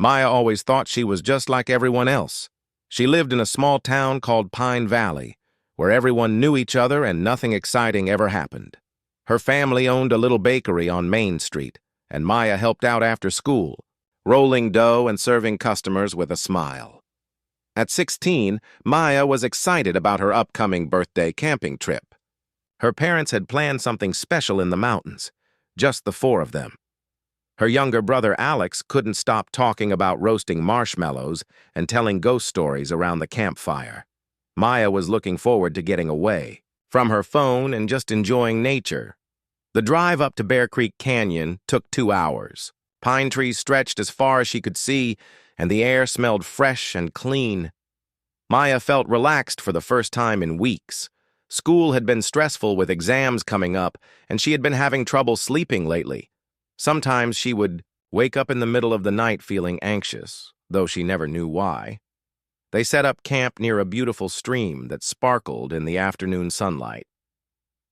Maya always thought she was just like everyone else. She lived in a small town called Pine Valley, where everyone knew each other and nothing exciting ever happened. Her family owned a little bakery on Main Street, and Maya helped out after school, rolling dough and serving customers with a smile. At 16, Maya was excited about her upcoming birthday camping trip. Her parents had planned something special in the mountains, just the four of them. Her younger brother Alex couldn't stop talking about roasting marshmallows and telling ghost stories around the campfire. Maya was looking forward to getting away from her phone and just enjoying nature. The drive up to Bear Creek Canyon took 2 hours. Pine trees stretched as far as she could see, and the air smelled fresh and clean. Maya felt relaxed for the first time in weeks. School had been stressful with exams coming up, and she had been having trouble sleeping lately. Sometimes she would wake up in the middle of the night feeling anxious, though she never knew why. They set up camp near a beautiful stream that sparkled in the afternoon sunlight.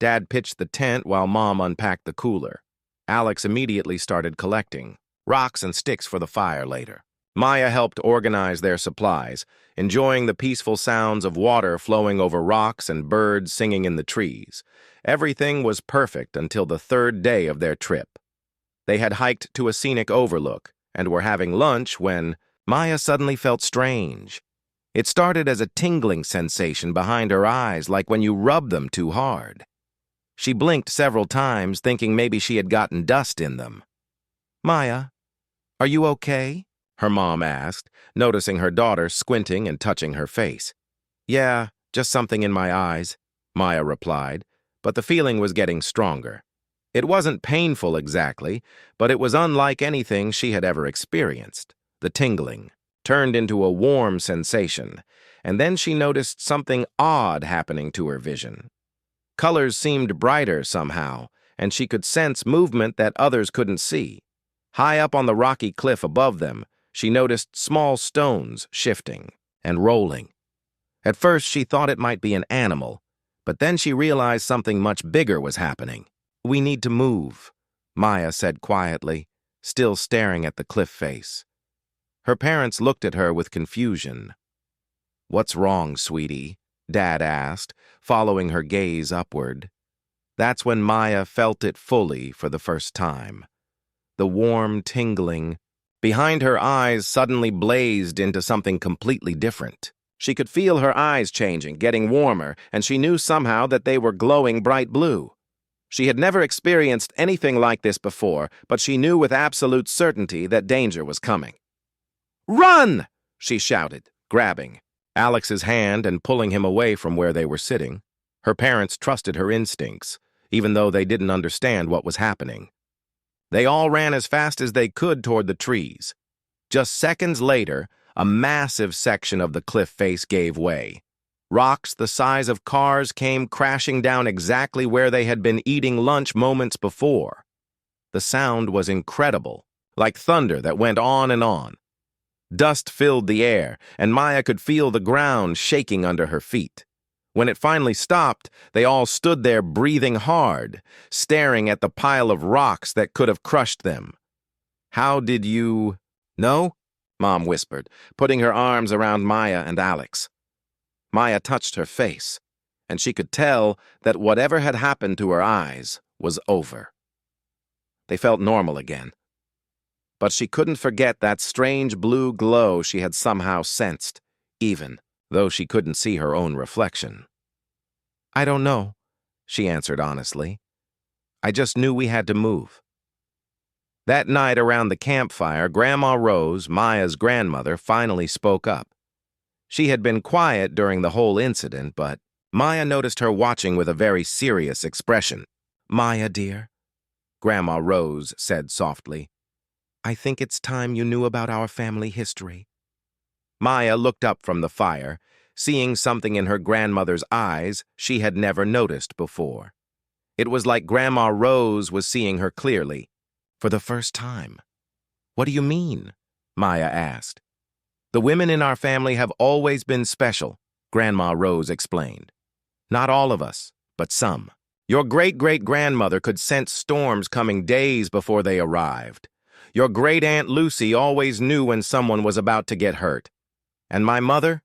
Dad pitched the tent while Mom unpacked the cooler. Alex immediately started collecting rocks and sticks for the fire later. Maya helped organize their supplies, enjoying the peaceful sounds of water flowing over rocks and birds singing in the trees. Everything was perfect until the 3rd day of their trip. They had hiked to a scenic overlook and were having lunch when Maya suddenly felt strange. It started as a tingling sensation behind her eyes, like when you rub them too hard. She blinked several times, thinking maybe she had gotten dust in them. "Maya, are you okay?" her mom asked, noticing her daughter squinting and touching her face. "Yeah, just something in my eyes," Maya replied, but the feeling was getting stronger. It wasn't painful exactly, but it was unlike anything she had ever experienced. The tingling turned into a warm sensation, and then she noticed something odd happening to her vision. Colors seemed brighter somehow, and she could sense movement that others couldn't see. High up on the rocky cliff above them, she noticed small stones shifting and rolling. At first, she thought it might be an animal, but then she realized something much bigger was happening. "We need to move," Maya said quietly, still staring at the cliff face. Her parents looked at her with confusion. "What's wrong, sweetie?" Dad asked, following her gaze upward. That's when Maya felt it fully for the first time. The warm tingling behind her eyes suddenly blazed into something completely different. She could feel her eyes changing, getting warmer, and she knew somehow that they were glowing bright blue. She had never experienced anything like this before, but she knew with absolute certainty that danger was coming. "Run!" she shouted, grabbing Alex's hand and pulling him away from where they were sitting. Her parents trusted her instincts, even though they didn't understand what was happening. They all ran as fast as they could toward the trees. Just seconds later, a massive section of the cliff face gave way. Rocks the size of cars came crashing down exactly where they had been eating lunch moments before. The sound was incredible, like thunder that went on and on. Dust filled the air, and Maya could feel the ground shaking under her feet. When it finally stopped, they all stood there breathing hard, staring at the pile of rocks that could have crushed them. "How did you know?" Mom whispered, putting her arms around Maya and Alex. Maya touched her face, and she could tell that whatever had happened to her eyes was over. They felt normal again. But she couldn't forget that strange blue glow she had somehow sensed, even though she couldn't see her own reflection. "I don't know," she answered honestly. "I just knew we had to move." That night around the campfire, Grandma Rose, Maya's grandmother, finally spoke up. She had been quiet during the whole incident, but Maya noticed her watching with a very serious expression. "Maya, dear," Grandma Rose said softly, "I think it's time you knew about our family history." Maya looked up from the fire, seeing something in her grandmother's eyes she had never noticed before. It was like Grandma Rose was seeing her clearly, for the first time. "What do you mean?" Maya asked. "The women in our family have always been special," Grandma Rose explained. "Not all of us, but some. Your great-great-grandmother could sense storms coming days before they arrived. Your great-aunt Lucy always knew when someone was about to get hurt. And my mother?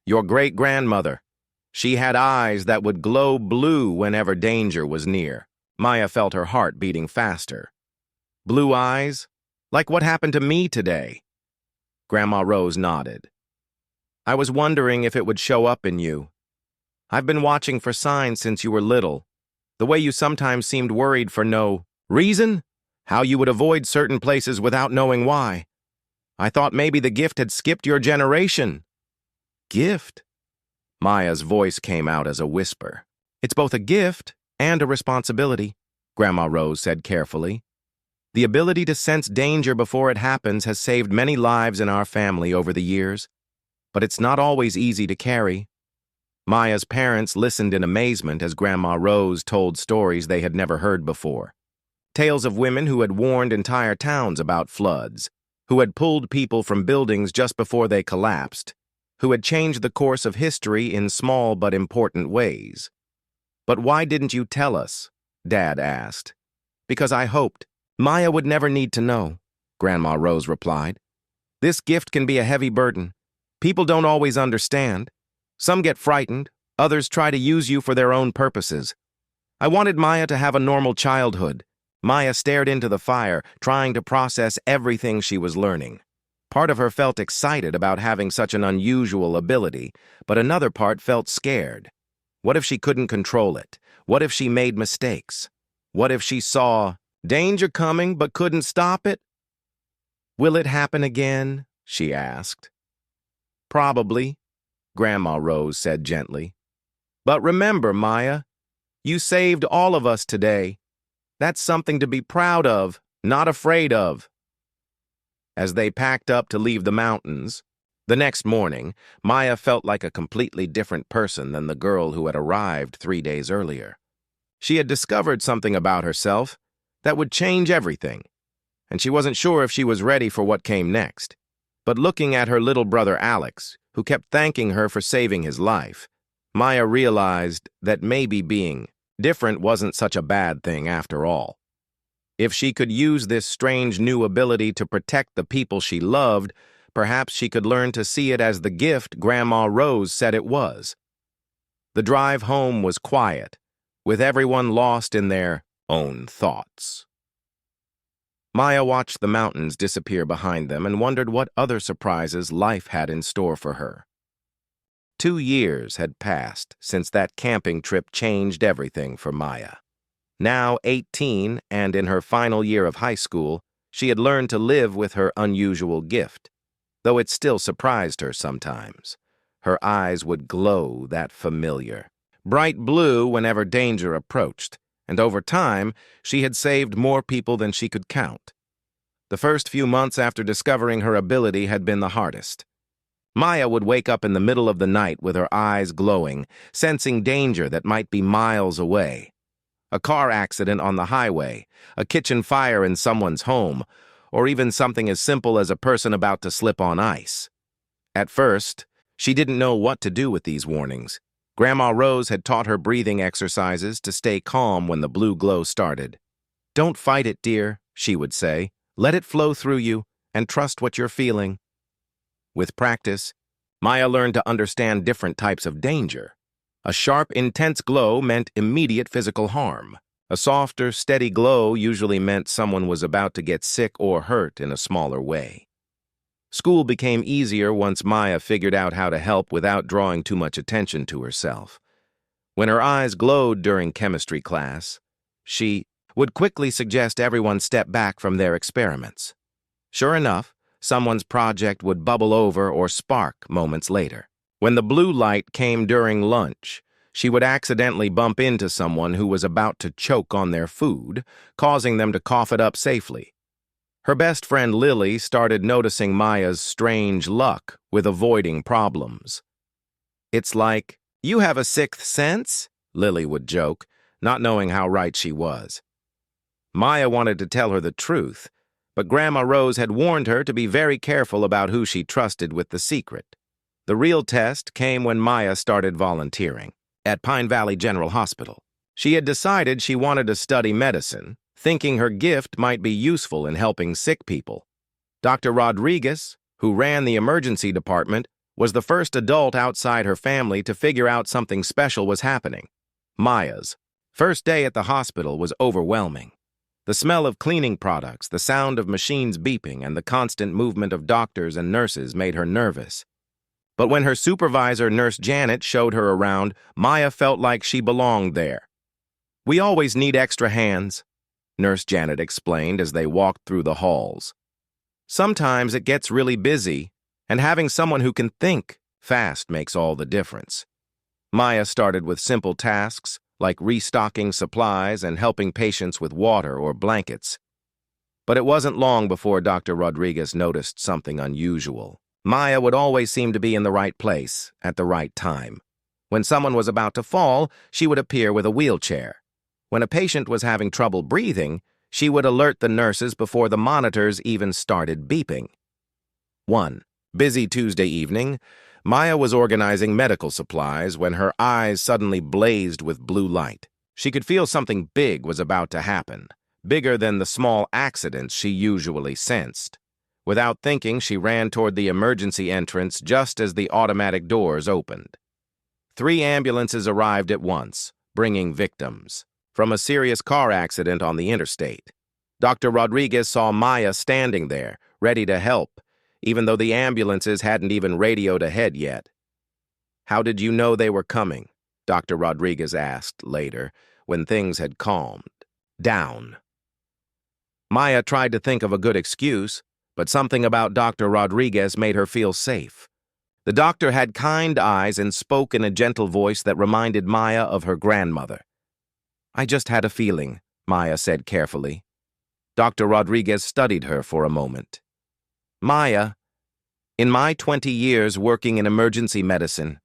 Your great-grandmother. She had eyes that would glow blue whenever danger was near. Maya felt her heart beating faster. Blue eyes? Like what happened to me today? Grandma Rose nodded. I was wondering if it would show up in you. I've been watching for signs since you were little. The way you sometimes seemed worried for no reason? How you would avoid certain places without knowing why. I thought maybe the gift had skipped your generation. Gift? Maya's voice came out as a whisper. It's both a gift and a responsibility, Grandma Rose said carefully. The ability to sense danger before it happens has saved many lives in our family over the years, but it's not always easy to carry. Maya's parents listened in amazement as Grandma Rose told stories they had never heard before. Tales of women who had warned entire towns about floods, who had pulled people from buildings just before they collapsed, who had changed the course of history in small but important ways. But why didn't you tell us? Dad asked. Because I hoped. Maya would never need to know, Grandma Rose replied. This gift can be a heavy burden. People don't always understand. Some get frightened, others try to use you for their own purposes. I wanted Maya to have a normal childhood. Maya stared into the fire, trying to process everything she was learning. Part of her felt excited about having such an unusual ability, but another part felt scared. What if she couldn't control it? What if she made mistakes? What if she saw danger coming but couldn't stop it? Will it happen again? She asked. Probably, Grandma Rose said gently. But remember, Maya, you saved all of us today. That's something to be proud of, not afraid of. As they packed up to leave the mountains, the next morning, Maya felt like a completely different person than the girl who had arrived 3 days earlier. She had discovered something about herself that would change everything, and she wasn't sure if she was ready for what came next. But looking at her little brother Alex, who kept thanking her for saving his life, Maya realized that maybe being different wasn't such a bad thing after all. If she could use this strange new ability to protect the people she loved, perhaps she could learn to see it as the gift Grandma Rose said it was. The drive home was quiet, with everyone lost in their own thoughts. Maya watched the mountains disappear behind them and wondered what other surprises life had in store for her. 2 years had passed since that camping trip changed everything for Maya. Now 18 and in her final year of high school, she had learned to live with her unusual gift, though it still surprised her sometimes. Her eyes would glow that familiar, bright blue whenever danger approached, and over time, she had saved more people than she could count. The first few months after discovering her ability had been the hardest. Maya would wake up in the middle of the night with her eyes glowing, sensing danger that might be miles away. A car accident on the highway, a kitchen fire in someone's home, or even something as simple as a person about to slip on ice. At first, she didn't know what to do with these warnings. Grandma Rose had taught her breathing exercises to stay calm when the blue glow started. Don't fight it, dear, she would say. Let it flow through you, and trust what you're feeling. With practice, Maya learned to understand different types of danger. A sharp, intense glow meant immediate physical harm. A softer, steady glow usually meant someone was about to get sick or hurt in a smaller way. School became easier once Maya figured out how to help without drawing too much attention to herself. When her eyes glowed during chemistry class, she would quickly suggest everyone step back from their experiments. Sure enough, someone's project would bubble over or spark moments later. When the blue light came during lunch, she would accidentally bump into someone who was about to choke on their food, causing them to cough it up safely. Her best friend Lily started noticing Maya's strange luck with avoiding problems. It's like, you have a sixth sense? Lily would joke, not knowing how right she was. Maya wanted to tell her the truth, but Grandma Rose had warned her to be very careful about who she trusted with the secret. The real test came when Maya started volunteering at Pine Valley General Hospital. She had decided she wanted to study medicine, thinking her gift might be useful in helping sick people. Dr. Rodriguez, who ran the emergency department, was the first adult outside her family to figure out something special was happening. Maya's first day at the hospital was overwhelming. The smell of cleaning products, the sound of machines beeping, and the constant movement of doctors and nurses made her nervous. But when her supervisor, Nurse Janet, showed her around, Maya felt like she belonged there. "We always need extra hands," Nurse Janet explained as they walked through the halls. "Sometimes it gets really busy, and having someone who can think fast makes all the difference." Maya started with simple tasks, like restocking supplies and helping patients with water or blankets. But it wasn't long before Dr. Rodriguez noticed something unusual. Maya would always seem to be in the right place at the right time. When someone was about to fall, she would appear with a wheelchair. When a patient was having trouble breathing, she would alert the nurses before the monitors even started beeping. One busy Tuesday evening, Maya was organizing medical supplies when her eyes suddenly blazed with blue light. She could feel something big was about to happen, bigger than the small accidents she usually sensed. Without thinking, she ran toward the emergency entrance just as the automatic doors opened. 3 ambulances arrived at once, bringing victims from a serious car accident on the interstate. Dr. Rodriguez saw Maya standing there, ready to help, even though the ambulances hadn't even radioed ahead yet. "How did you know they were coming?" Dr. Rodriguez asked later, when things had calmed down. Maya tried to think of a good excuse, but something about Dr. Rodriguez made her feel safe. The doctor had kind eyes and spoke in a gentle voice that reminded Maya of her grandmother. "I just had a feeling," Maya said carefully. Dr. Rodriguez studied her for a moment. "Maya, in my 20 years working in emergency medicine,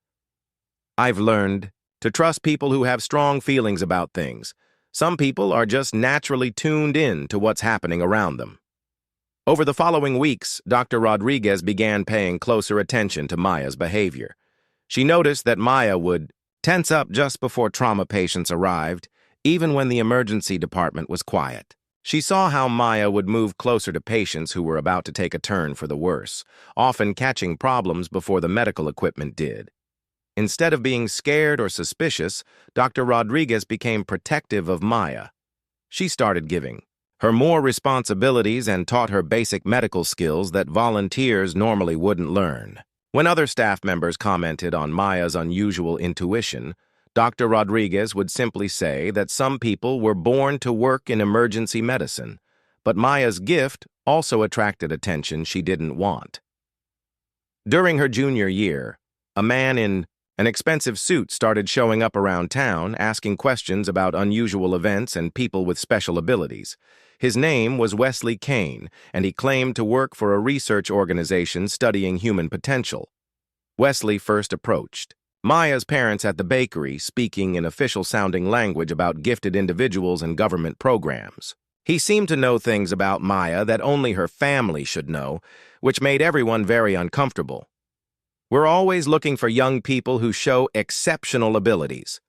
I've learned to trust people who have strong feelings about things. Some people are just naturally tuned in to what's happening around them." Over the following weeks, Dr. Rodriguez began paying closer attention to Maya's behavior. She noticed that Maya would tense up just before trauma patients arrived, even when the emergency department was quiet. She saw how Maya would move closer to patients who were about to take a turn for the worse, often catching problems before the medical equipment did. Instead of being scared or suspicious, Dr. Rodriguez became protective of Maya. She started giving her more responsibilities and taught her basic medical skills that volunteers normally wouldn't learn. When other staff members commented on Maya's unusual intuition, Dr. Rodriguez would simply say that some people were born to work in emergency medicine, but Maya's gift also attracted attention she didn't want. During her junior year, a man in an expensive suit started showing up around town, asking questions about unusual events and people with special abilities. His name was Wesley Kane, and he claimed to work for a research organization studying human potential. Wesley first approached Maya's parents at the bakery, speaking in official-sounding language about gifted individuals and government programs. He seemed to know things about Maya that only her family should know, which made everyone very uncomfortable. "We're always looking for young people who show exceptional abilities,"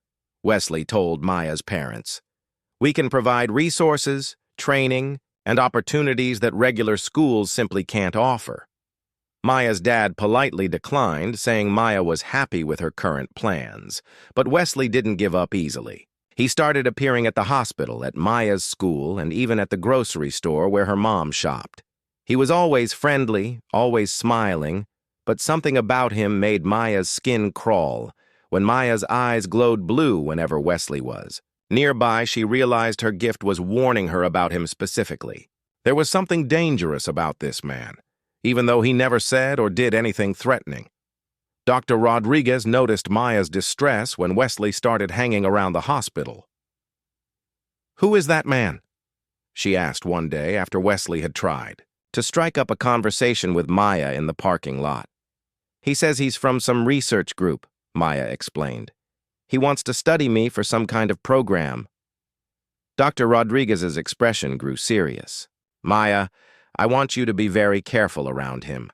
Wesley told Maya's parents. "We can provide resources, training, and opportunities that regular schools simply can't offer." Maya's dad politely declined, saying Maya was happy with her current plans. But Wesley didn't give up easily. He started appearing at the hospital, at Maya's school, and even at the grocery store where her mom shopped. He was always friendly, always smiling, but something about him made Maya's skin crawl. When Maya's eyes glowed blue whenever Wesley was nearby, she realized her gift was warning her about him specifically. There was something dangerous about this man, even though he never said or did anything threatening. Dr. Rodriguez noticed Maya's distress when Wesley started hanging around the hospital. "Who is that man?" she asked one day after Wesley had tried to strike up a conversation with Maya in the parking lot. "He says he's from some research group," Maya explained. "He wants to study me for some kind of program." Dr. Rodriguez's expression grew serious. "Maya, I want you to be very careful around him.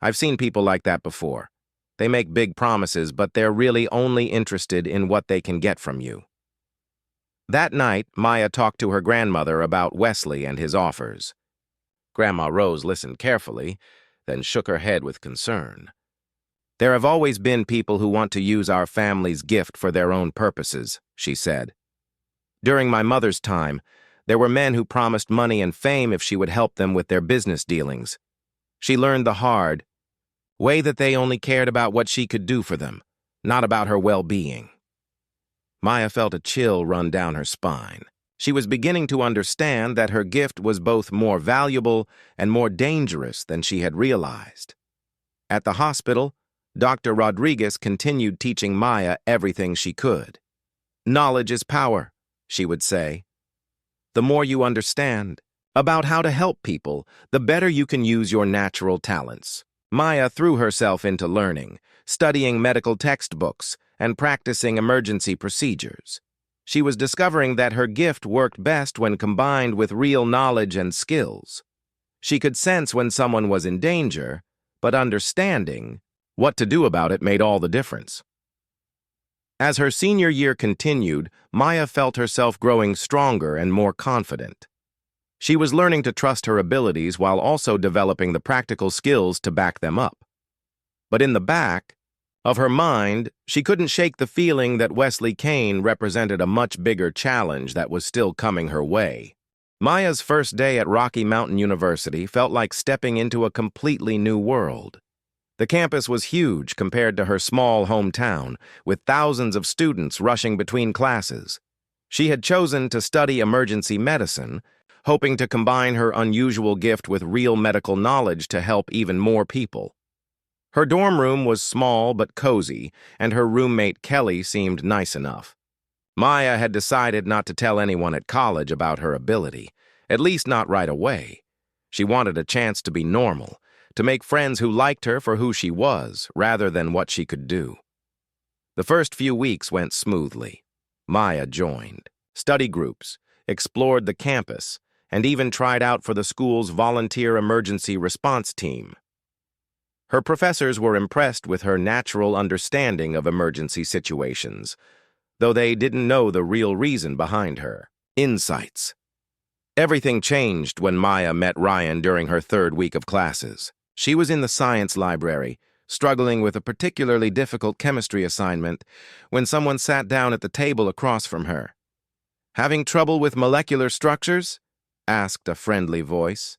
I've seen people like that before. They make big promises, but they're really only interested in what they can get from you." That night, Maya talked to her grandmother about Wesley and his offers. Grandma Rose listened carefully, then shook her head with concern. "There have always been people who want to use our family's gift for their own purposes," she said. "During my mother's time, there were men who promised money and fame if she would help them with their business dealings. She learned the hard way that they only cared about what she could do for them, not about her well-being." Maya felt a chill run down her spine. She was beginning to understand that her gift was both more valuable and more dangerous than she had realized. At the hospital, Dr. Rodriguez continued teaching Maya everything she could. "Knowledge is power," she would say. "The more you understand about how to help people, the better you can use your natural talents." Maya threw herself into learning, studying medical textbooks, and practicing emergency procedures. She was discovering that her gift worked best when combined with real knowledge and skills. She could sense when someone was in danger, but understanding what to do about it made all the difference. As her senior year continued, Maya felt herself growing stronger and more confident. She was learning to trust her abilities while also developing the practical skills to back them up. But in the back of her mind, she couldn't shake the feeling that Wesley Kane represented a much bigger challenge that was still coming her way. Maya's first day at Rocky Mountain University felt like stepping into a completely new world. The campus was huge compared to her small hometown, with thousands of students rushing between classes. She had chosen to study emergency medicine, hoping to combine her unusual gift with real medical knowledge to help even more people. Her dorm room was small but cozy, and her roommate Kelly seemed nice enough. Maya had decided not to tell anyone at college about her ability, at least not right away. She wanted a chance to be normal, to make friends who liked her for who she was, rather than what she could do. The first few weeks went smoothly. Maya joined study groups, explored the campus, and even tried out for the school's volunteer emergency response team. Her professors were impressed with her natural understanding of emergency situations, though they didn't know the real reason behind her insights. Everything changed when Maya met Ryan during her third week of classes. She was in the science library, struggling with a particularly difficult chemistry assignment, when someone sat down at the table across from her. "Having trouble with molecular structures?" asked a friendly voice.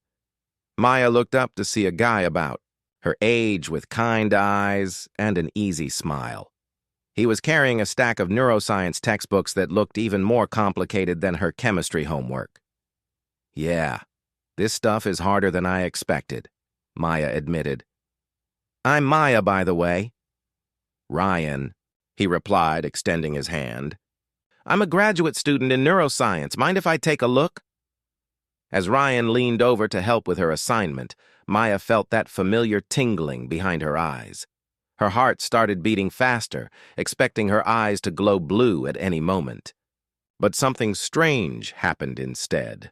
Maya looked up to see a guy about her age with kind eyes and an easy smile. He was carrying a stack of neuroscience textbooks that looked even more complicated than her chemistry homework. "Yeah, this stuff is harder than I expected," Maya admitted. "I'm Maya, by the way." "Ryan," he replied, extending his hand. "I'm a graduate student in neuroscience. Mind if I take a look?" As Ryan leaned over to help with her assignment, Maya felt that familiar tingling behind her eyes. Her heart started beating faster, expecting her eyes to glow blue at any moment. But something strange happened instead.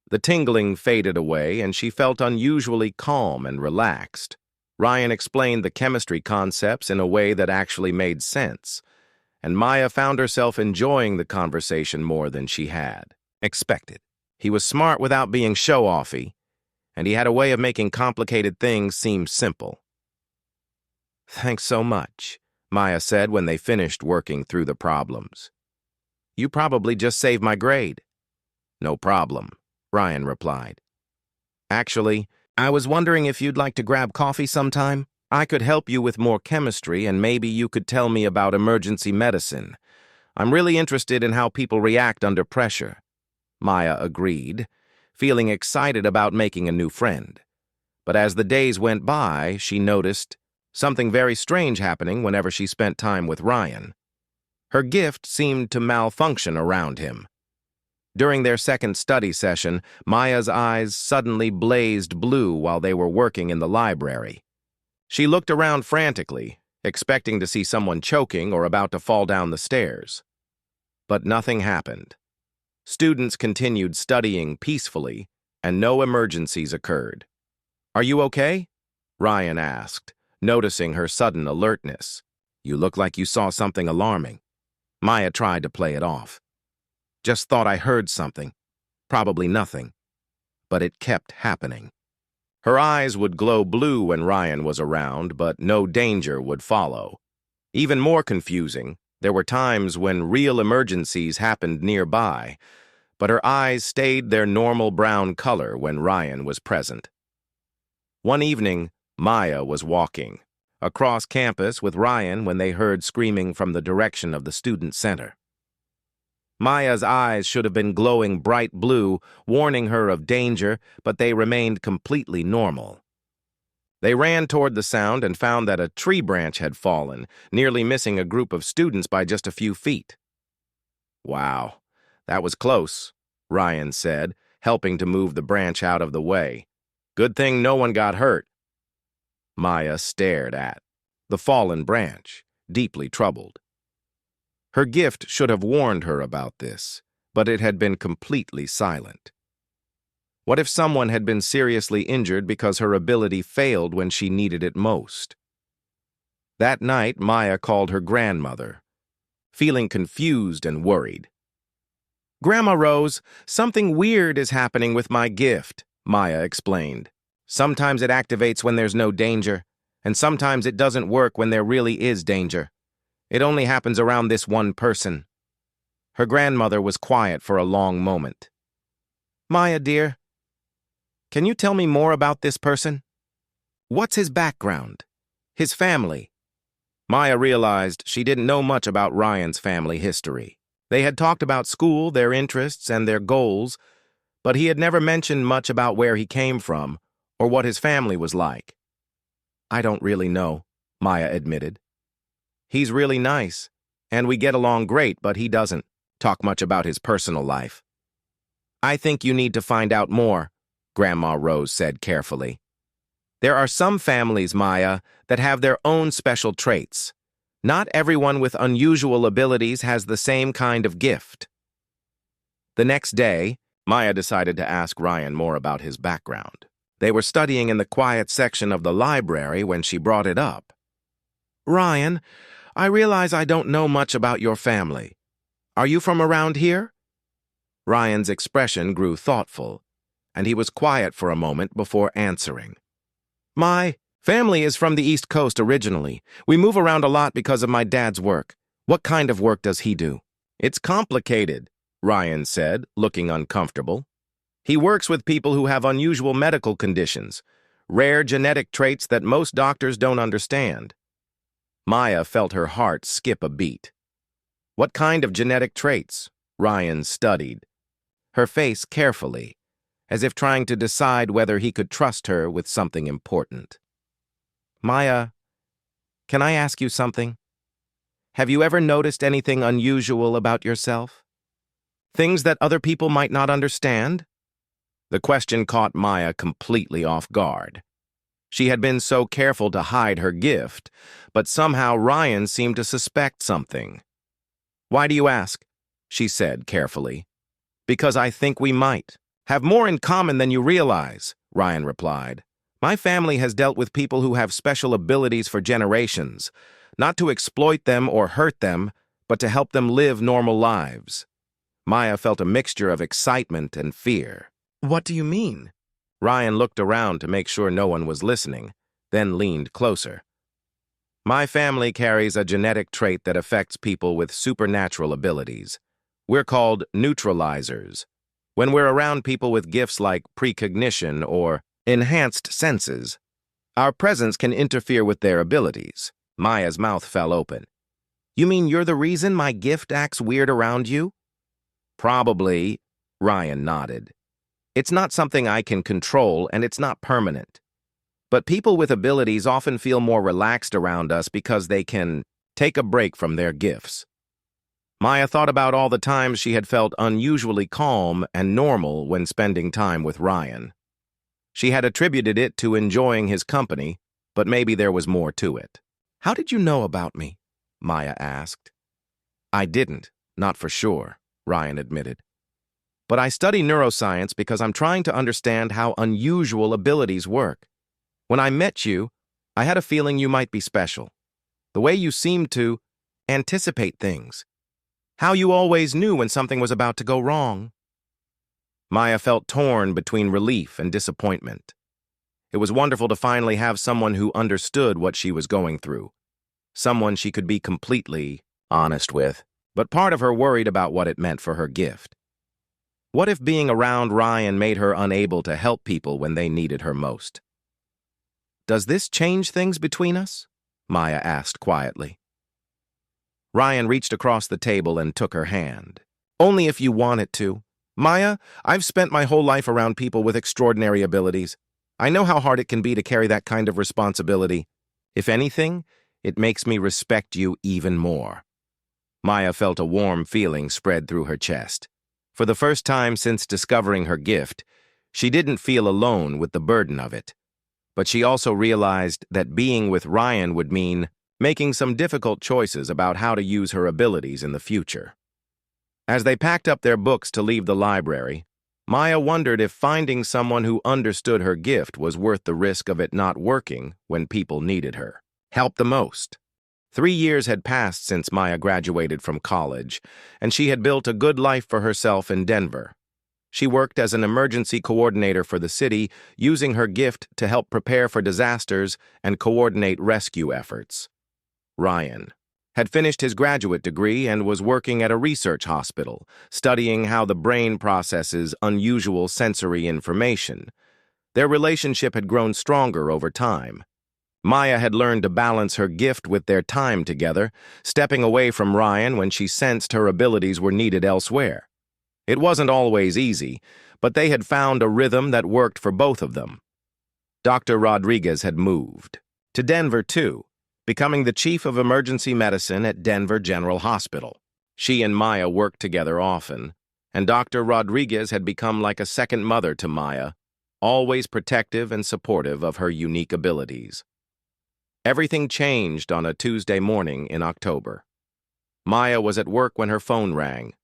The tingling faded away, and she felt unusually calm and relaxed. Ryan explained the chemistry concepts in a way that actually made sense, and Maya found herself enjoying the conversation more than she had expected. He was smart without being show-offy, and he had a way of making complicated things seem simple. "Thanks so much," Maya said when they finished working through the problems. "You probably just saved my grade." "No problem," Ryan replied. "Actually, I was wondering if you'd like to grab coffee sometime. I could help you with more chemistry, and maybe you could tell me about emergency medicine. I'm really interested in how people react under pressure." Maya agreed, feeling excited about making a new friend. But as the days went by, she noticed something very strange happening whenever she spent time with Ryan. Her gift seemed to malfunction around him. During their second study session, Maya's eyes suddenly blazed blue while they were working in the library. She looked around frantically, expecting to see someone choking or about to fall down the stairs. But nothing happened. Students continued studying peacefully, and no emergencies occurred. "Are you okay?" Ryan asked, noticing her sudden alertness. "You look like you saw something alarming." Maya tried to play it off. Just thought I heard something. Probably nothing. But it kept happening. Her eyes would glow blue when Ryan was around, but no danger would follow. Even more confusing, there were times when real emergencies happened nearby, but her eyes stayed their normal brown color when Ryan was present. One evening, Maya was walking across campus with Ryan when they heard screaming from the direction of the student center. Maya's eyes should have been glowing bright blue, warning her of danger, but they remained completely normal. They ran toward the sound and found that a tree branch had fallen, nearly missing a group of students by just a few feet. "Wow, that was close," Ryan said, helping to move the branch out of the way. "Good thing no one got hurt." Maya stared at the fallen branch, deeply troubled. Her gift should have warned her about this, but it had been completely silent. What if someone had been seriously injured because her ability failed when she needed it most? That night, Maya called her grandmother, feeling confused and worried. "Grandma Rose, something weird is happening with my gift," Maya explained. "Sometimes it activates when there's no danger, and sometimes it doesn't work when there really is danger. It only happens around this one person." Her grandmother was quiet for a long moment. "Maya, dear, can you tell me more about this person? What's his background? His family?" Maya realized she didn't know much about Ryan's family history. They had talked about school, their interests, and their goals, but he had never mentioned much about where he came from or what his family was like. "I don't really know," Maya admitted. "He's really nice, and we get along great, but he doesn't talk much about his personal life." "I think you need to find out more," Grandma Rose said carefully. "There are some families, Maya, that have their own special traits. Not everyone with unusual abilities has the same kind of gift." The next day, Maya decided to ask Ryan more about his background. They were studying in the quiet section of the library when she brought it up. "Ryan, I realize I don't know much about your family. Are you from around here?" Ryan's expression grew thoughtful, and he was quiet for a moment before answering. "My family is from the East Coast originally. We move around a lot because of my dad's work. What kind of work does he do?" "It's complicated," Ryan said, looking uncomfortable. "He works with people who have unusual medical conditions, rare genetic traits that most doctors don't understand." Maya felt her heart skip a beat. "What kind of genetic traits?" Ryan studied her face carefully, as if trying to decide whether he could trust her with something important. "Maya, can I ask you something? Have you ever noticed anything unusual about yourself? Things that other people might not understand?" The question caught Maya completely off guard. She had been so careful to hide her gift, but somehow Ryan seemed to suspect something. "Why do you ask?" she said carefully. "Because I think we might have more in common than you realize," Ryan replied. "My family has dealt with people who have special abilities for generations, not to exploit them or hurt them, but to help them live normal lives." Maya felt a mixture of excitement and fear. "What do you mean?" Ryan looked around to make sure no one was listening, then leaned closer. "My family carries a genetic trait that affects people with supernatural abilities. We're called neutralizers. When we're around people with gifts like precognition or enhanced senses, our presence can interfere with their abilities." Maya's mouth fell open. "You mean you're the reason my gift acts weird around you?" "Probably," Ryan nodded. "It's not something I can control, and it's not permanent. But people with abilities often feel more relaxed around us because they can take a break from their gifts." Maya thought about all the times she had felt unusually calm and normal when spending time with Ryan. She had attributed it to enjoying his company, but maybe there was more to it. "How did you know about me?" Maya asked. "I didn't, not for sure," Ryan admitted. "But I study neuroscience because I'm trying to understand how unusual abilities work. When I met you, I had a feeling you might be special. The way you seemed to anticipate things. How you always knew when something was about to go wrong. Maya felt torn between relief and disappointment. It was wonderful to finally have someone who understood what she was going through, someone she could be completely honest with, but part of her worried about what it meant for her gift. What if being around Ryan made her unable to help people when they needed her most? Does this change things between us? Maya asked quietly. Ryan reached across the table and took her hand. Only if you want it to. Maya, I've spent my whole life around people with extraordinary abilities. I know how hard it can be to carry that kind of responsibility. If anything, it makes me respect you even more. Maya felt a warm feeling spread through her chest. For the first time since discovering her gift, she didn't feel alone with the burden of it. But she also realized that being with Ryan would mean making some difficult choices about how to use her abilities in the future. As they packed up their books to leave the library, Maya wondered if finding someone who understood her gift was worth the risk of it not working when people needed her. Help the most. 3 years had passed since Maya graduated from college, and she had built a good life for herself in Denver. She worked as an emergency coordinator for the city, using her gift to help prepare for disasters and coordinate rescue efforts. Ryan had finished his graduate degree and was working at a research hospital, studying how the brain processes unusual sensory information. Their relationship had grown stronger over time. Maya had learned to balance her gift with their time together, stepping away from Ryan when she sensed her abilities were needed elsewhere. It wasn't always easy, but they had found a rhythm that worked for both of them. Dr. Rodriguez had moved to Denver, too, becoming the chief of emergency medicine at Denver General Hospital. She and Maya worked together often, and Dr. Rodriguez had become like a second mother to Maya, always protective and supportive of her unique abilities. Everything changed on a Tuesday morning in October. Maya was at work when her phone rang.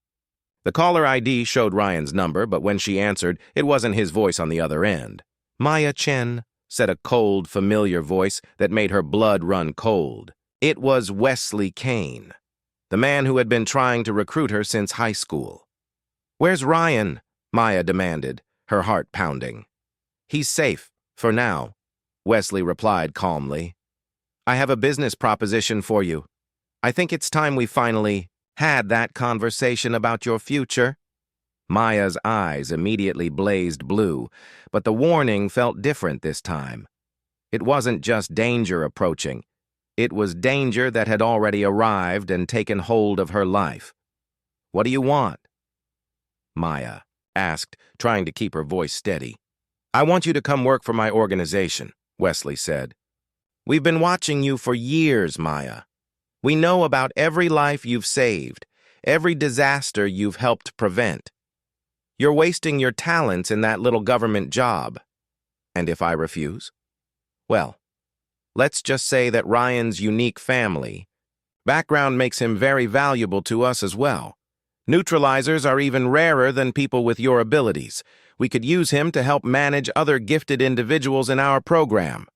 The caller ID showed Ryan's number, but when she answered, it wasn't his voice on the other end. "Maya Chen," said a cold, familiar voice that made her blood run cold. It was Wesley Kane, the man who had been trying to recruit her since high school. "Where's Ryan?" Maya demanded, her heart pounding. "He's safe, for now," Wesley replied calmly. "I have a business proposition for you. I think it's time we finally had that conversation about your future." Maya's eyes immediately blazed blue, but the warning felt different this time. It wasn't just danger approaching. It was danger that had already arrived and taken hold of her life. "What do you want?" Maya asked, trying to keep her voice steady. "I want you to come work for my organization," Wesley said. "We've been watching you for years, Maya. We know about every life you've saved, every disaster you've helped prevent. You're wasting your talents in that little government job. And if I refuse? Well, let's just say that Ryan's unique family background makes him very valuable to us as well. Neutralizers are even rarer than people with your abilities. We could use him to help manage other gifted individuals in our program."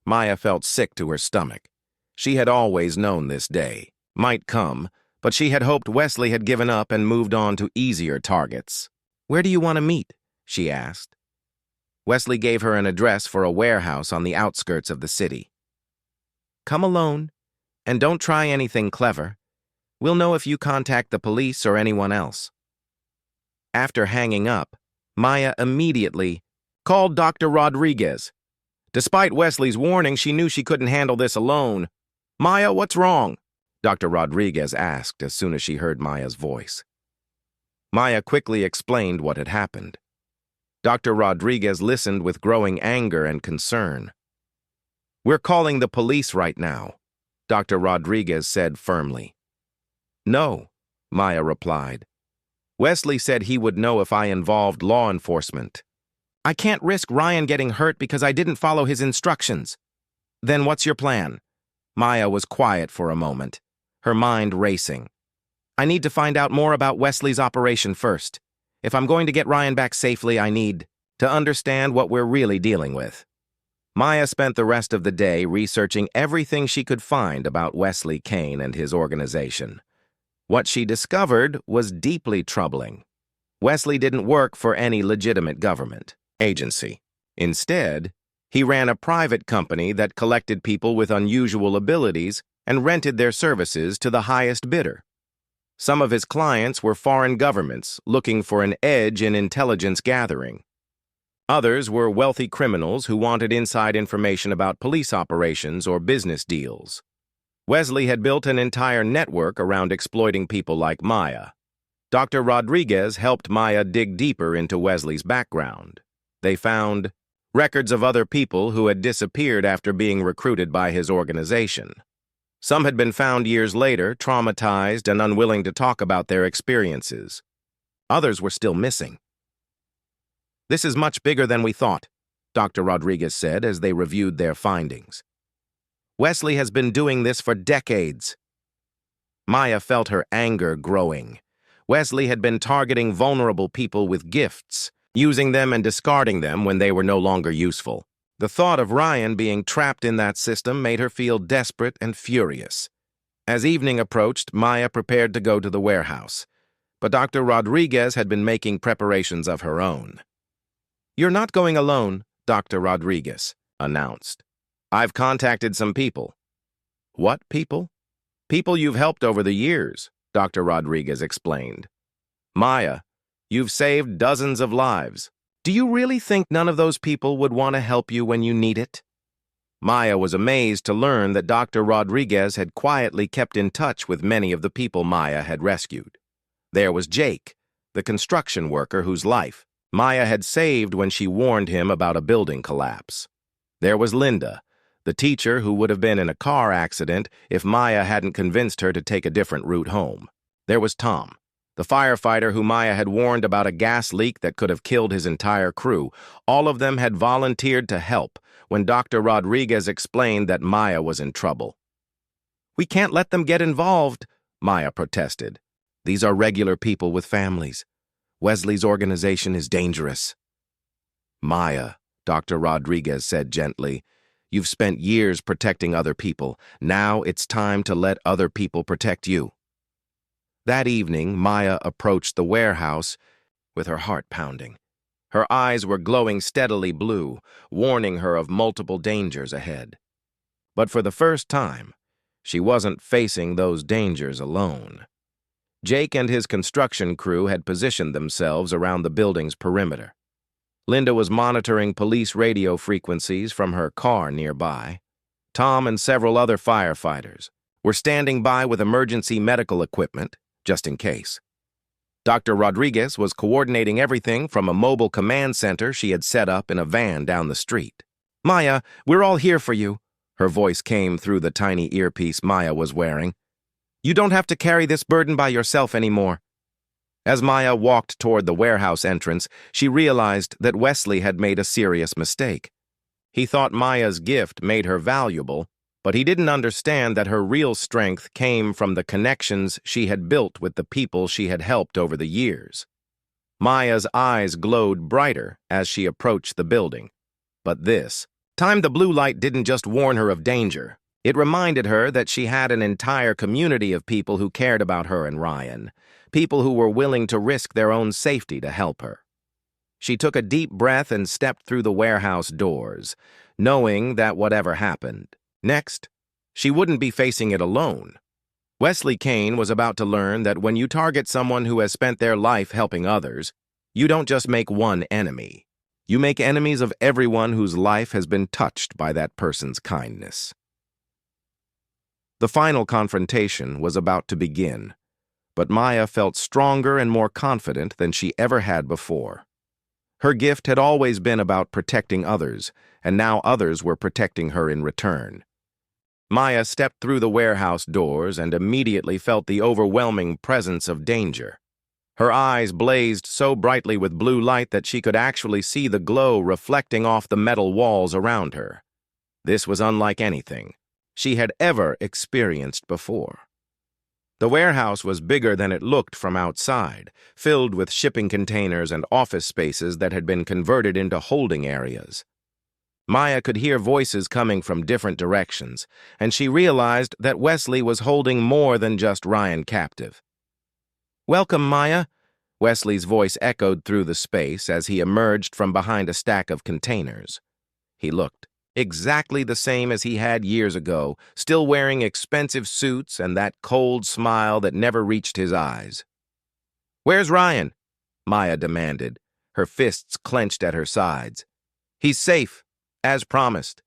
Maya felt sick to her stomach. She had always known this day might come, but she had hoped Wesley had given up and moved on to easier targets. "Where do you want to meet?" she asked. Wesley gave her an address for a warehouse on the outskirts of the city. "Come alone, and don't try anything clever. We'll know if you contact the police or anyone else." After hanging up, Maya immediately called Dr. Rodriguez. Despite Wesley's warning, she knew she couldn't handle this alone. "Maya, what's wrong?" Dr. Rodriguez asked as soon as she heard Maya's voice. Maya quickly explained what had happened. Dr. Rodriguez listened with growing anger and concern. "We're calling the police right now," Dr. Rodriguez said firmly. "No," Maya replied. "Wesley said he would know if I involved law enforcement. I can't risk Ryan getting hurt because I didn't follow his instructions." "Then what's your plan?" Maya was quiet for a moment, her mind racing. "I need to find out more about Wesley's operation first. If I'm going to get Ryan back safely, I need to understand what we're really dealing with." Maya spent the rest of the day researching everything she could find about Wesley Kane and his organization. What she discovered was deeply troubling. Wesley didn't work for any legitimate government agency. Instead, he ran a private company that collected people with unusual abilities and rented their services to the highest bidder. Some of his clients were foreign governments looking for an edge in intelligence gathering. Others were wealthy criminals who wanted inside information about police operations or business deals. Wesley had built an entire network around exploiting people like Maya. Dr. Rodriguez helped Maya dig deeper into Wesley's background. They found records of other people who had disappeared after being recruited by his organization. Some had been found years later, traumatized and unwilling to talk about their experiences. Others were still missing. "This is much bigger than we thought," Dr. Rodriguez said as they reviewed their findings. "Wesley has been doing this for decades." Maya felt her anger growing. Wesley had been targeting vulnerable people with gifts, using them and discarding them when they were no longer useful. The thought of Ryan being trapped in that system made her feel desperate and furious. As evening approached, Maya prepared to go to the warehouse, but Dr. Rodriguez had been making preparations of her own. "You're not going alone," Dr. Rodriguez announced. "I've contacted some people." "What people?" "People you've helped over the years," Dr. Rodriguez explained. "Maya, you've saved dozens of lives. Do you really think none of those people would want to help you when you need it?" Maya was amazed to learn that Dr. Rodriguez had quietly kept in touch with many of the people Maya had rescued. There was Jake, the construction worker whose life Maya had saved when she warned him about a building collapse. There was Linda, the teacher who would have been in a car accident if Maya hadn't convinced her to take a different route home. There was Tom, the firefighter who Maya had warned about a gas leak that could have killed his entire crew. All of them had volunteered to help when Dr. Rodriguez explained that Maya was in trouble. "We can't let them get involved," Maya protested. "These are regular people with families. Wesley's organization is dangerous." "Maya," Dr. Rodriguez said gently, "you've spent years protecting other people. Now it's time to let other people protect you." That evening, Maya approached the warehouse with her heart pounding. Her eyes were glowing steadily blue, warning her of multiple dangers ahead. But for the first time, she wasn't facing those dangers alone. Jake and his construction crew had positioned themselves around the building's perimeter. Linda was monitoring police radio frequencies from her car nearby. Tom and several other firefighters were standing by with emergency medical equipment, just in case. Dr. Rodriguez was coordinating everything from a mobile command center she had set up in a van down the street. "Maya, we're all here for you," her voice came through the tiny earpiece Maya was wearing. "You don't have to carry this burden by yourself anymore." As Maya walked toward the warehouse entrance, she realized that Wesley had made a serious mistake. He thought Maya's gift made her valuable, but he didn't understand that her real strength came from the connections she had built with the people she had helped over the years. Maya's eyes glowed brighter as she approached the building. But this time the blue light didn't just warn her of danger. It reminded her that she had an entire community of people who cared about her and Ryan, people who were willing to risk their own safety to help her. She took a deep breath and stepped through the warehouse doors, knowing that whatever happened next, she wouldn't be facing it alone. Wesley Kane was about to learn that when you target someone who has spent their life helping others, you don't just make one enemy. You make enemies of everyone whose life has been touched by that person's kindness. The final confrontation was about to begin, but Maya felt stronger and more confident than she ever had before. Her gift had always been about protecting others, and now others were protecting her in return. Maya stepped through the warehouse doors and immediately felt the overwhelming presence of danger. Her eyes blazed so brightly with blue light that she could actually see the glow reflecting off the metal walls around her. This was unlike anything she had ever experienced before. The warehouse was bigger than it looked from outside, filled with shipping containers and office spaces that had been converted into holding areas. Maya could hear voices coming from different directions, and she realized that Wesley was holding more than just Ryan captive. "Welcome, Maya." Wesley's voice echoed through the space as he emerged from behind a stack of containers. He looked exactly the same as he had years ago, still wearing expensive suits and that cold smile that never reached his eyes. "Where's Ryan?" Maya demanded, her fists clenched at her sides. "He's safe, as promised,"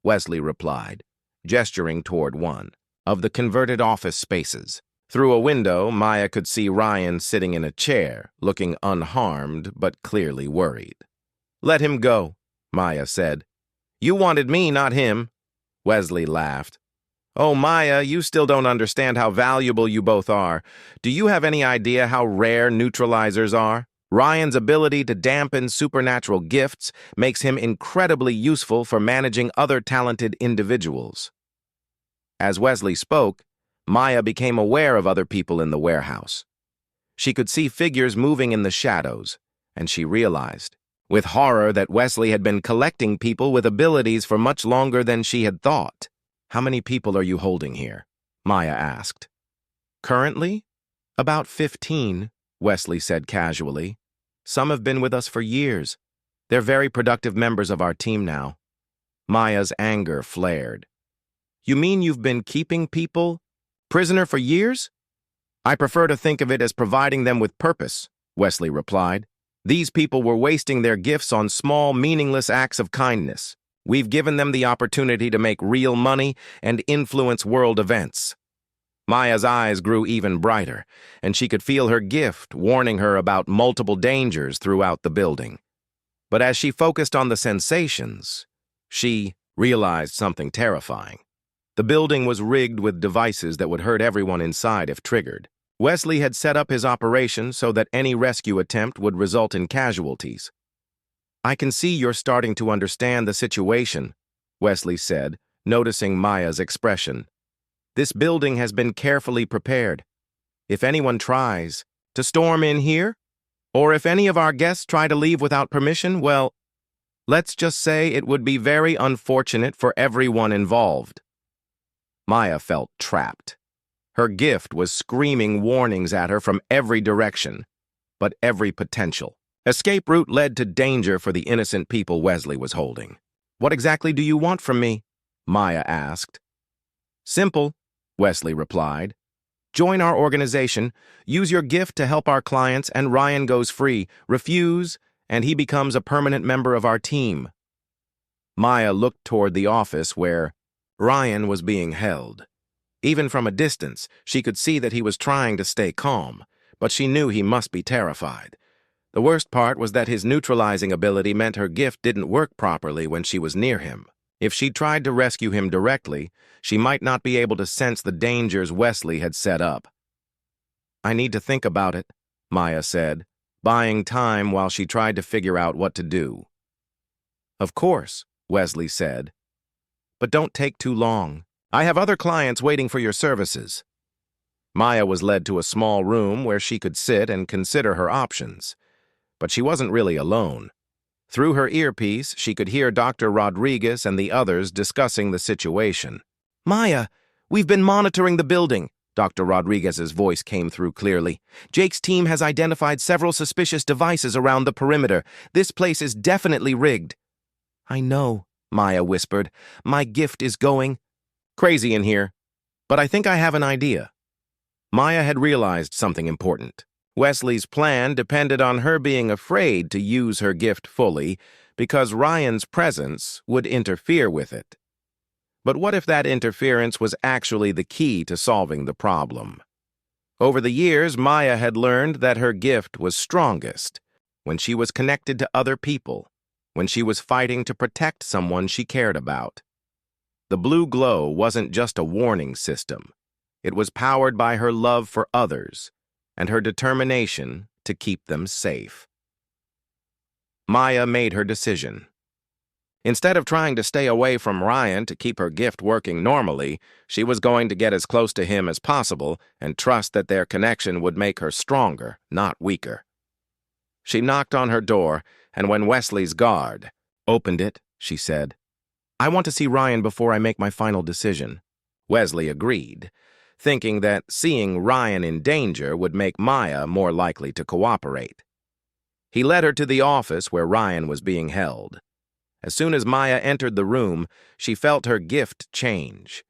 Wesley replied, gesturing toward one of the converted office spaces. Through a window, Maya could see Ryan sitting in a chair, looking unharmed but clearly worried. "Let him go," Maya said. "You wanted me, not him." Wesley laughed. "Oh, Maya, you still don't understand how valuable you both are. Do you have any idea how rare neutralizers are? Ryan's ability to dampen supernatural gifts makes him incredibly useful for managing other talented individuals." As Wesley spoke, Maya became aware of other people in the warehouse. She could see figures moving in the shadows, and she realized, with horror, that Wesley had been collecting people with abilities for much longer than she had thought. "How many people are you holding here?" Maya asked. "Currently? About 15, Wesley said casually. "Some have been with us for years. They're very productive members of our team now." Maya's anger flared. "You mean you've been keeping people prisoner for years?" "I prefer to think of it as providing them with purpose," Wesley replied. "These people were wasting their gifts on small, meaningless acts of kindness. We've given them the opportunity to make real money and influence world events." Maya's eyes grew even brighter, and she could feel her gift warning her about multiple dangers throughout the building. But as she focused on the sensations, she realized something terrifying. The building was rigged with devices that would hurt everyone inside if triggered. Wesley had set up his operation so that any rescue attempt would result in casualties. "I can see you're starting to understand the situation," Wesley said, noticing Maya's expression. "This building has been carefully prepared. If anyone tries to storm in here, or if any of our guests try to leave without permission, well, let's just say it would be very unfortunate for everyone involved." Maya felt trapped. Her gift was screaming warnings at her from every direction, but every potential escape route led to danger for the innocent people Wesley was holding. "What exactly do you want from me?" Maya asked. "Simple," Wesley replied. "Join our organization, use your gift to help our clients, and Ryan goes free. Refuse, and he becomes a permanent member of our team." Maya looked toward the office where Ryan was being held. Even from a distance, she could see that he was trying to stay calm, but she knew he must be terrified. The worst part was that his neutralizing ability meant her gift didn't work properly when she was near him. If she tried to rescue him directly, she might not be able to sense the dangers Wesley had set up. "I need to think about it," Maya said, buying time while she tried to figure out what to do. "Of course," Wesley said, "but don't take too long. I have other clients waiting for your services." Maya was led to a small room where she could sit and consider her options. But she wasn't really alone. Through her earpiece, she could hear Dr. Rodriguez and the others discussing the situation. "Maya, we've been monitoring the building," Dr. Rodriguez's voice came through clearly. "Jake's team has identified several suspicious devices around the perimeter. This place is definitely rigged." "I know," Maya whispered. "My gift is going crazy in here, but I think I have an idea." Maya had realized something important. Wesley's plan depended on her being afraid to use her gift fully because Ryan's presence would interfere with it. But what if that interference was actually the key to solving the problem? Over the years, Maya had learned that her gift was strongest when she was connected to other people, when she was fighting to protect someone she cared about. The blue glow wasn't just a warning system. It was powered by her love for others and her determination to keep them safe. Maya made her decision. Instead of trying to stay away from Ryan to keep her gift working normally, she was going to get as close to him as possible and trust that their connection would make her stronger, not weaker. She knocked on her door, and when Wesley's guard opened it, she said, "I want to see Ryan before I make my final decision." Wesley agreed. thinking that seeing Ryan in danger would make Maya more likely to cooperate. He led her to the office where Ryan was being held. As soon as Maya entered the room, she felt her gift change.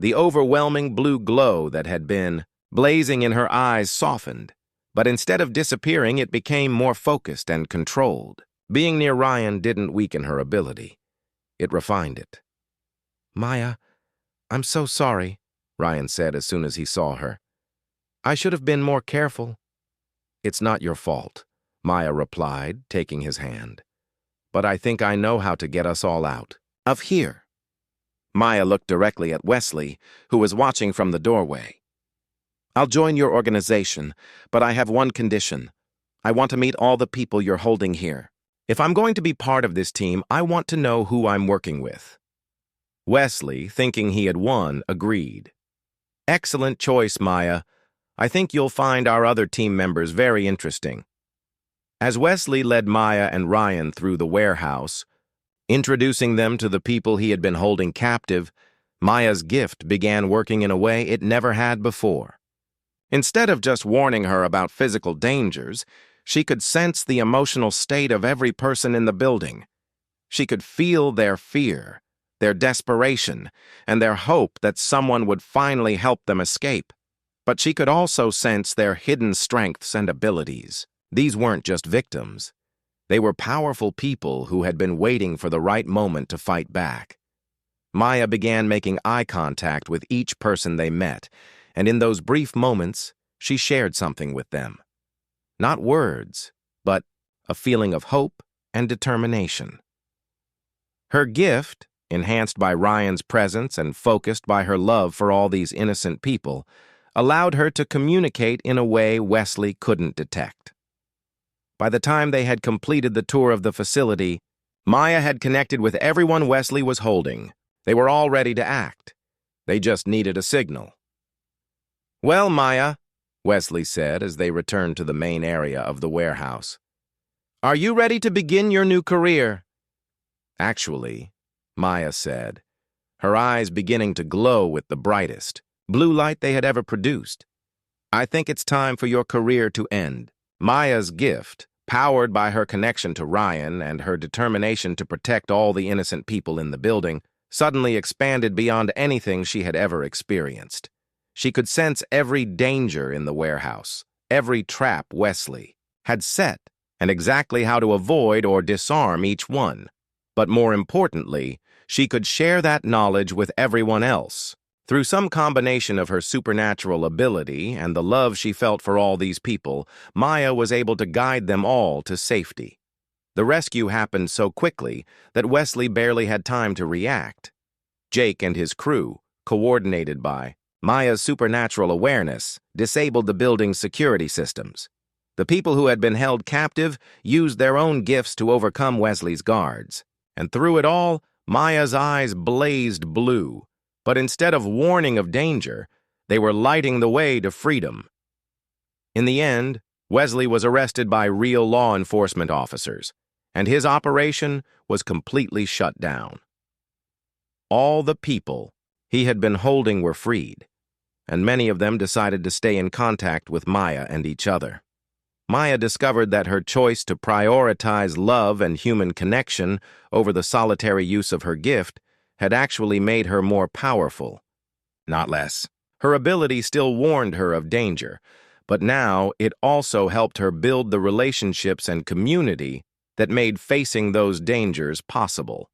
The overwhelming blue glow that had been blazing in her eyes softened, but instead of disappearing, it became more focused and controlled. Being near Ryan didn't weaken her ability. It refined it. "Maya, I'm so sorry," Ryan said as soon as he saw her. "I should have been more careful." "It's not your fault," Maya replied, taking his hand. "But I think I know how to get us all out of here." Maya looked directly at Wesley, who was watching from the doorway. "I'll join your organization, but I have one condition. I want to meet all the people you're holding here. If I'm going to be part of this team, I want to know who I'm working with." Wesley, thinking he had won, agreed. "Excellent choice, Maya. I think you'll find our other team members very interesting." As Wesley led Maya and Ryan through the warehouse, introducing them to the people he had been holding captive, Maya's gift began working in a way it never had before. Instead of just warning her about physical dangers, she could sense the emotional state of every person in the building. She could feel their fear, their desperation, and their hope that someone would finally help them escape. But she could also sense their hidden strengths and abilities. These weren't just victims. They were powerful people who had been waiting for the right moment to fight back. Maya began making eye contact with each person they met, and in those brief moments, she shared something with them. Not words, but a feeling of hope and determination. Her gift, enhanced by Ryan's presence and focused by her love for all these innocent people, allowed her to communicate in a way Wesley couldn't detect. By the time they had completed the tour of the facility, Maya had connected with everyone Wesley was holding. They were all ready to act. They just needed a signal. "Well, Maya," Wesley said as they returned to the main area of the warehouse, "are you ready to begin your new career?" "Actually," Maya said, her eyes beginning to glow with the brightest blue light they had ever produced, "I think it's time for your career to end." Maya's gift, powered by her connection to Ryan and her determination to protect all the innocent people in the building, suddenly expanded beyond anything she had ever experienced. She could sense every danger in the warehouse, every trap Wesley had set, and exactly how to avoid or disarm each one. But more importantly, she could share that knowledge with everyone else. Through some combination of her supernatural ability and the love she felt for all these people, Maya was able to guide them all to safety. The rescue happened so quickly that Wesley barely had time to react. Jake and his crew, coordinated by Maya's supernatural awareness, disabled the building's security systems. The people who had been held captive used their own gifts to overcome Wesley's guards. And through it all, Maya's eyes blazed blue. But instead of warning of danger, they were lighting the way to freedom. In the end, Wesley was arrested by real law enforcement officers, and his operation was completely shut down. All the people he had been holding were freed, and many of them decided to stay in contact with Maya and each other. Maya discovered that her choice to prioritize love and human connection over the solitary use of her gift had actually made her more powerful, not less. Her ability still warned her of danger, but now it also helped her build the relationships and community that made facing those dangers possible.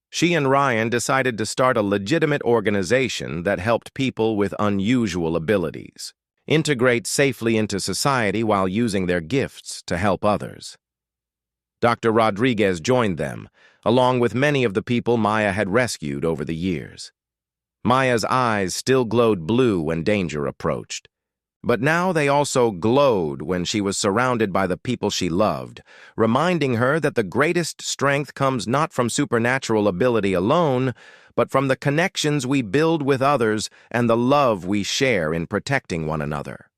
She and Ryan decided to start a legitimate organization that helped people with unusual abilities integrate safely into society while using their gifts to help others. Dr. Rodriguez joined them, along with many of the people Maya had rescued over the years. Maya's eyes still glowed blue when danger approached, but now they also glowed when she was surrounded by the people she loved, reminding her that the greatest strength comes not from supernatural ability alone, but from the connections we build with others and the love we share in protecting one another.